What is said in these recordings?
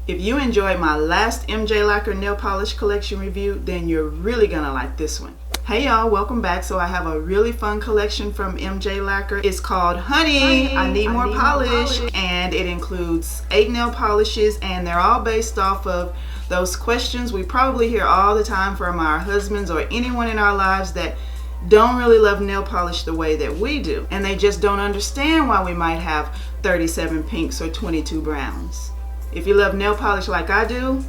If you enjoyed my last MJLacquer nail polish collection review, then you're really gonna like this one. Hey y'all, welcome back. So I have a really fun collection from MJLacquer. It's called Honey, I Need More Polish, and it includes 8 nail polishes, and they're all based off of those questions we probably hear all the time from our husbands or anyone in our lives that don't really love nail polish the way that we do, and they just don't understand why we might have 37 pinks or 22 browns. If you love nail polish like I do,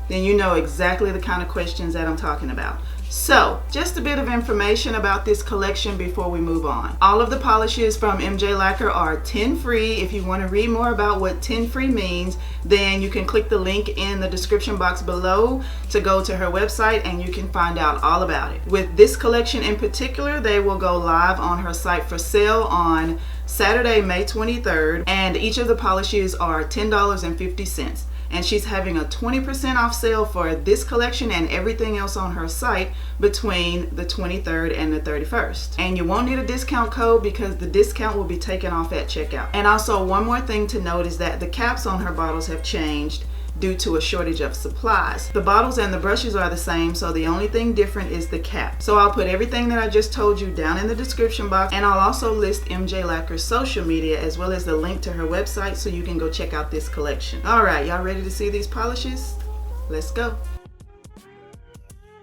then you know exactly the kind of questions that I'm talking about. So, just a bit of information about this collection before we move on. All of the polishes from MJLacquer are 10 free. If you want to read more about what 10 free means, then you can click the link in the description box below to go to her website and you can find out all about it. With this collection in particular, they will go live on her site for sale on Saturday, May 23rd, and each of the polishes are $10.50. And she's having a 20% off sale for this collection and everything else on her site between the 23rd and the 31st. And you won't need a discount code because the discount will be taken off at checkout. And also, one more thing to note is that the caps on her bottles have changed due to a shortage of supplies. The bottles and the brushes are the same, so the only thing different is the cap. So I'll put everything that I just told you down in the description box, and I'll also list MJLacquer's social media as well as the link to her website so you can go check out this collection. Alright, y'all ready to see these polishes? Let's go.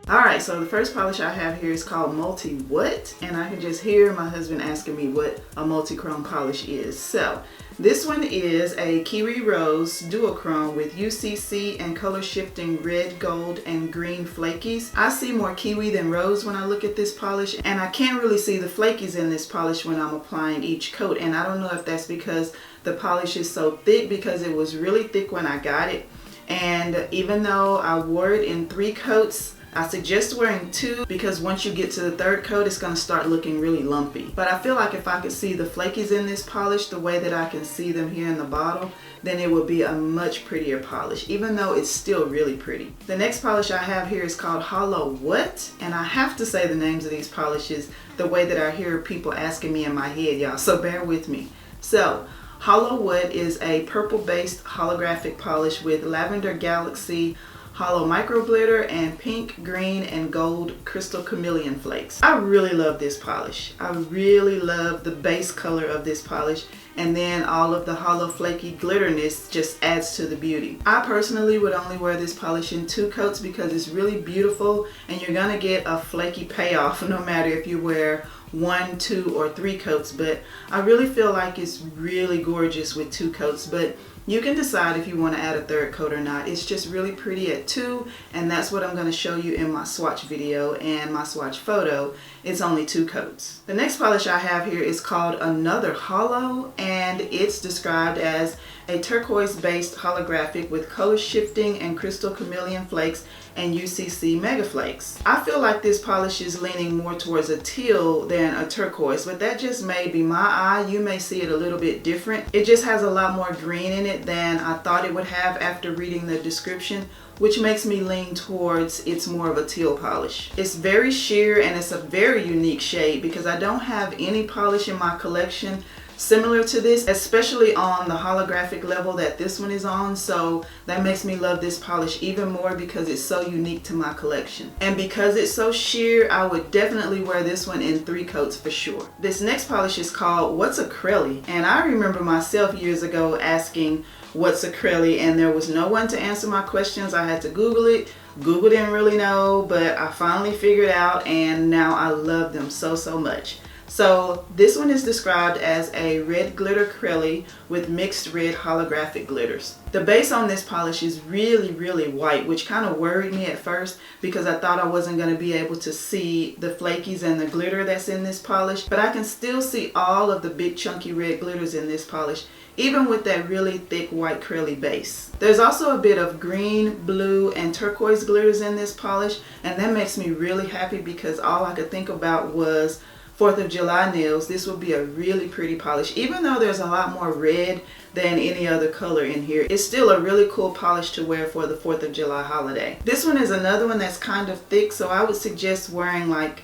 Alright, so the first polish I have here is called Multi What? And I can just hear my husband asking me what a multi-chrome polish is. So, this one is a Kiwi Rose duochrome with UCC and color shifting red, gold, and green flakies. I see more kiwi than rose when I look at this polish, and I can't really see the flakies in this polish when I'm applying each coat. And I don't know if that's because the polish is so thick, because it was really thick when I got it. And even though I wore it in 3 coats, I suggest wearing 2 because once you get to the 3rd coat, it's going to start looking really lumpy. But I feel like if I could see the flakies in this polish the way that I can see them here in the bottle, then it would be a much prettier polish, even though it's still really pretty. The next polish I have here is called Holo What? And I have to say the names of these polishes the way that I hear people asking me in my head, y'all, so bear with me. So, Holo What is a purple-based holographic polish with Lavender Galaxy Holo micro glitter and pink, green, and gold crystal chameleon flakes. I really love this polish. I really love the base color of this polish, and then all of the holo flaky glitterness just adds to the beauty. I personally would only wear this polish in 2 coats because it's really beautiful and you're gonna get a flaky payoff no matter if you wear 1, 2, or 3 coats, but I really feel like it's really gorgeous with 2 coats, but you can decide if you want to add a 3rd coat or not. It's just really pretty at 2, and that's what I'm going to show you in my swatch video and my swatch photo. It's only 2 coats. The next polish I have here is called Another Holo, and it's described as a turquoise-based holographic with color shifting and crystal chameleon flakes and UCC mega flakes. I feel like this polish is leaning more towards a teal than a turquoise, but that just may be my eye. You may see it a little bit different. It just has a lot more green in it than I thought it would have after reading the description, which makes me lean towards it's more of a teal polish. It's very sheer and it's a very unique shade because I don't have any polish in my collection similar to this, especially on the holographic level that this one is on, so that makes me love this polish even more because it's so unique to my collection. And because it's so sheer, I would definitely wear this one in 3 coats for sure. This next polish is called What's a Crelly? And I remember myself years ago asking what's a Crelly, and there was no one to answer my questions. I had to Google it. Google didn't really know, but I finally figured out, and now I love them so much. So this one is described as a red glitter Crelly with mixed red holographic glitters. The base on this polish is really white, which kind of worried me at first because I thought I wasn't going to be able to see the flakies and the glitter that's in this polish, but I can still see all of the big chunky red glitters in this polish, even with that really thick white Crelly base. There's also a bit of green, blue, and turquoise glitters in this polish, and that makes me really happy because all I could think about was 4th of July nails. This would be a really pretty polish. Even though there's a lot more red than any other color in here, it's still a really cool polish to wear for the 4th of July holiday. This one is another one that's kind of thick, so I would suggest wearing like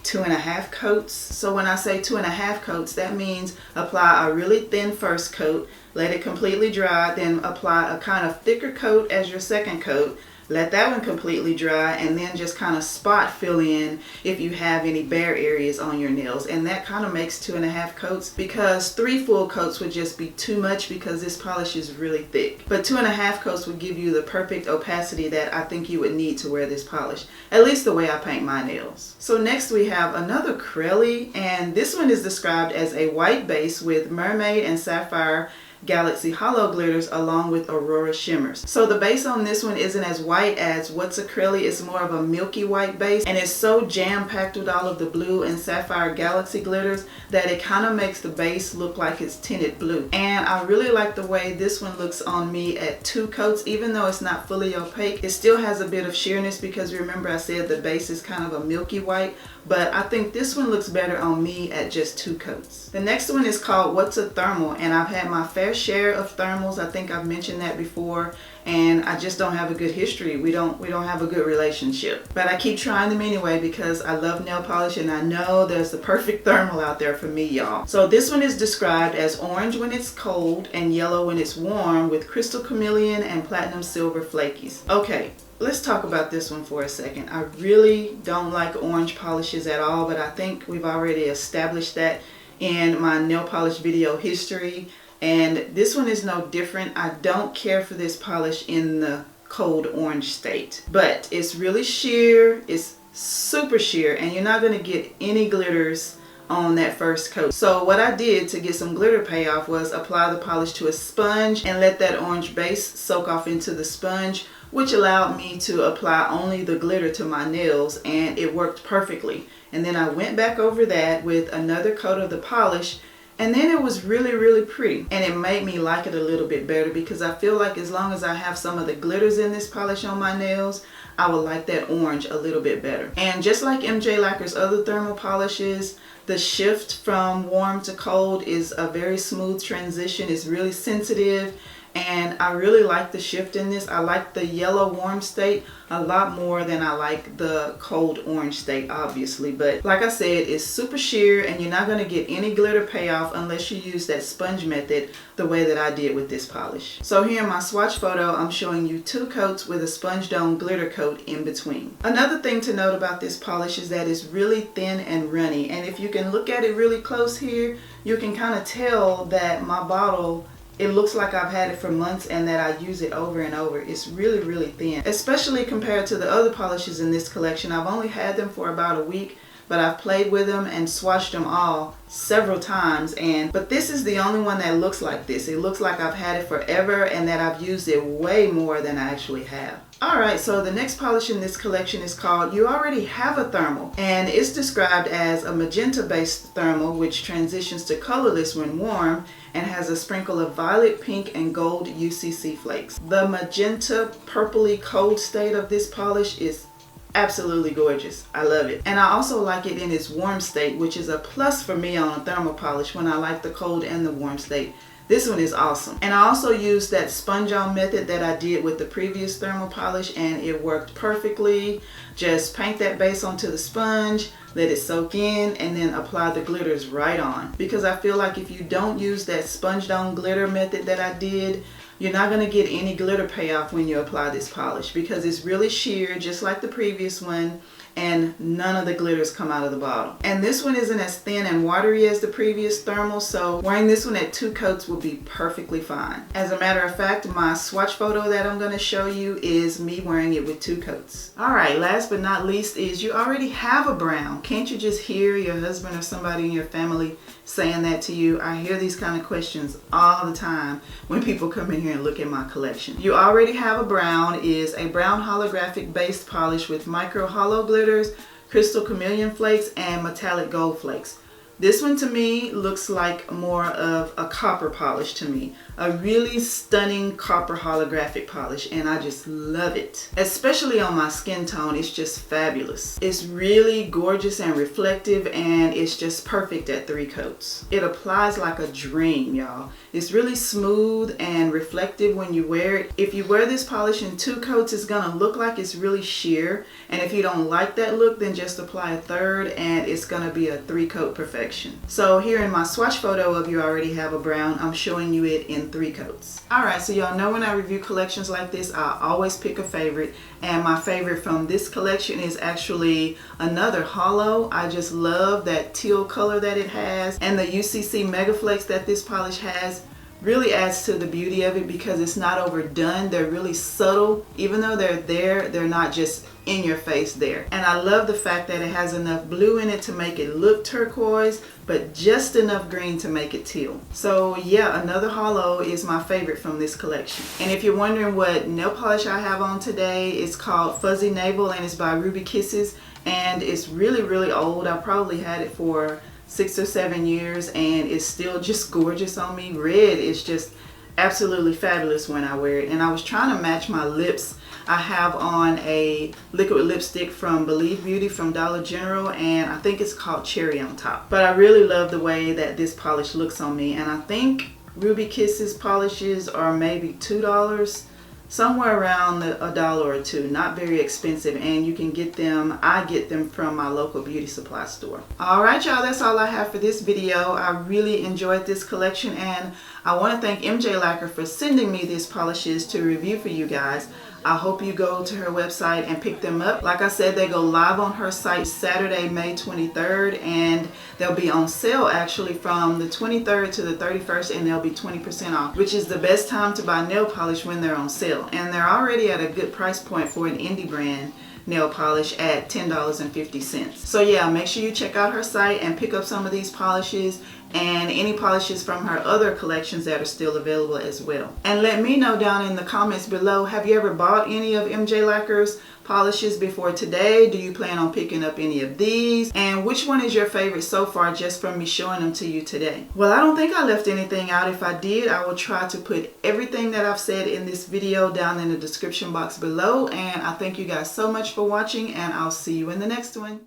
2.5 coats. So when I say 2.5 coats, that means apply a really thin first coat, let it completely dry, then apply a kind of thicker coat as your second coat, let that one completely dry, and then just kind of spot fill in if you have any bare areas on your nails. And that kind of makes 2.5 coats, because 3 full coats would just be too much because this polish is really thick. But 2.5 coats would give you the perfect opacity that I think you would need to wear this polish, at least the way I paint my nails. So next we have another Crelly, and this one is described as a white base with mermaid and sapphire Galaxy Holo glitters along with Aurora shimmers. So the base on this one isn't as white as what's a Crelly. It's more of a milky white base, and it's so jam-packed with all of the blue and sapphire Galaxy glitters that it kind of makes the base look like it's tinted blue. And I really like the way this one looks on me at 2 coats. Even though it's not fully opaque, it still has a bit of sheerness, because remember I said the base is kind of a milky white, but I think this one looks better on me at just 2 coats. The next one is called What's a Thermal, and I've had my fair share of thermals. I think I've mentioned that before, and I just don't have a good history. We don't have a good relationship, but I keep trying them anyway because I love nail polish and I know there's the perfect thermal out there for me, y'all. So this one is described as orange when it's cold and yellow when it's warm, with crystal chameleon and platinum silver flakies. Okay, let's talk about this one for a second. I really don't like orange polishes at all, but I think we've already established that in my nail polish video history, and this one is no different. I don't care for this polish in the cold orange state, but it's really sheer, it's super sheer, and you're not going to get any glitters on that first coat. So what I did to get some glitter payoff was apply the polish to a sponge and let that orange base soak off into the sponge, which allowed me to apply only the glitter to my nails, and it worked perfectly. And then I went back over that with another coat of the polish, and then it was really pretty, and it made me like it a little bit better, because I feel like as long as I have some of the glitters in this polish on my nails, I would like that orange a little bit better. And just like MJLacquer's other thermal polishes, the shift from warm to cold is a very smooth transition. It's really sensitive, and I really like the shift in this. I like the yellow warm state a lot more than I like the cold orange state, obviously. But like I said, it's super sheer, and you're not going to get any glitter payoff unless you use that sponge method the way that I did with this polish. So here in my swatch photo, I'm showing you 2 coats with a sponge dome glitter coat in between. Another thing to note about this polish is that it's really thin and runny, and if you can look at it really close here, you can kind of tell that my bottle, it looks like I've had it for months and that I use it over and over. It's really thin, especially compared to the other polishes in this collection. I've only had them for about a week, but I've played with them and swatched them all several times, but this is the only one that looks like this. It looks like I've had it forever and that I've used it way more than I actually have. Alright, so the next polish in this collection is called You Already Have a Thermal, and it's described as a magenta based thermal which transitions to colorless when warm and has a sprinkle of violet, pink, and gold UCC flakes. The magenta purpley cold state of this polish is absolutely gorgeous. I love it. And I also like it in its warm state, which is a plus for me on a thermal polish when I like the cold and the warm state. This one is awesome. And I also used that sponge on method that I did with the previous thermal polish, and it worked perfectly. Just paint that base onto the sponge, let it soak in, and then apply the glitters right on. Because I feel like if you don't use that sponged on glitter method that I did, you're not going to get any glitter payoff when you apply this polish, because it's really sheer just like the previous one, and none of the glitters come out of the bottle. And this one isn't as thin and watery as the previous thermal, so wearing this one at 2 coats will be perfectly fine. As a matter of fact, my swatch photo that I'm going to show you is me wearing it with 2 coats. Alright, last but not least is You Already Have a Brown. Can't you just hear your husband or somebody in your family saying that to you? I hear these kind of questions all the time when people come in here and look at my collection. You Already Have a Brown is a brown holographic based polish with micro holo glitters, crystal chameleon flakes, and metallic gold flakes. This one to me looks like more of a copper polish to me. A really stunning copper holographic polish, and I just love it. Especially on my skin tone, it's just fabulous. It's really gorgeous and reflective, and it's just perfect at 3 coats. It applies like a dream, y'all. It's really smooth and reflective when you wear it. If you wear this polish in 2 coats, it's gonna look like it's really sheer. And if you don't like that look, then just apply a 3rd and it's gonna be a 3-coat perfection. So here in my swatch photo of You Already Have a Brown, I'm showing you it in 3 coats. Alright, so y'all know when I review collections like this, I always pick a favorite. And my favorite from this collection is actually another Holo. I just love that teal color that it has. And the UCC Mega Flakes that this polish has really adds to the beauty of it because it's not overdone. They're really subtle. Even though they're there, they're not just in your face there. And I love the fact that it has enough blue in it to make it look turquoise, but just enough green to make it teal. So yeah, another Holo is my favorite from this collection. And if you're wondering what nail polish I have on today, it's called Fuzzy Navel and it's by Ruby Kisses. And it's really, really old. I probably had it for 6 or 7 years and it's still just gorgeous on me. Red is just absolutely fabulous when I wear it. And I was trying to match my lips. I have on a liquid lipstick from Believe Beauty from Dollar General and I think it's called Cherry on Top. But I really love the way that this polish looks on me, and I think Ruby Kisses polishes are maybe $2, somewhere around $1 or $2, not very expensive, and you can get them, I get them from my local beauty supply store. Alright y'all, that's all I have for this video. I really enjoyed this collection and I want to thank MJLacquer for sending me these polishes to review for you guys. I hope you go to her website and pick them up. Like I said, they go live on her site Saturday, May 23rd, and they'll be on sale actually from the 23rd to the 31st, and they'll be 20% off, which is the best time to buy nail polish when they're on sale. And they're already at a good price point for an indie brand nail polish at $10.50. So yeah, make sure you check out her site and pick up some of these polishes and any polishes from her other collections that are still available as well. And let me know down in the comments below, have you ever bought any of MJLacquer's polishes before today? Do you plan on picking up any of these? And which one is your favorite so far just from me showing them to you today? Well, I don't think I left anything out. If I did, I will try to put everything that I've said in this video down in the description box below. And I thank you guys so much for watching, and I'll see you in the next one.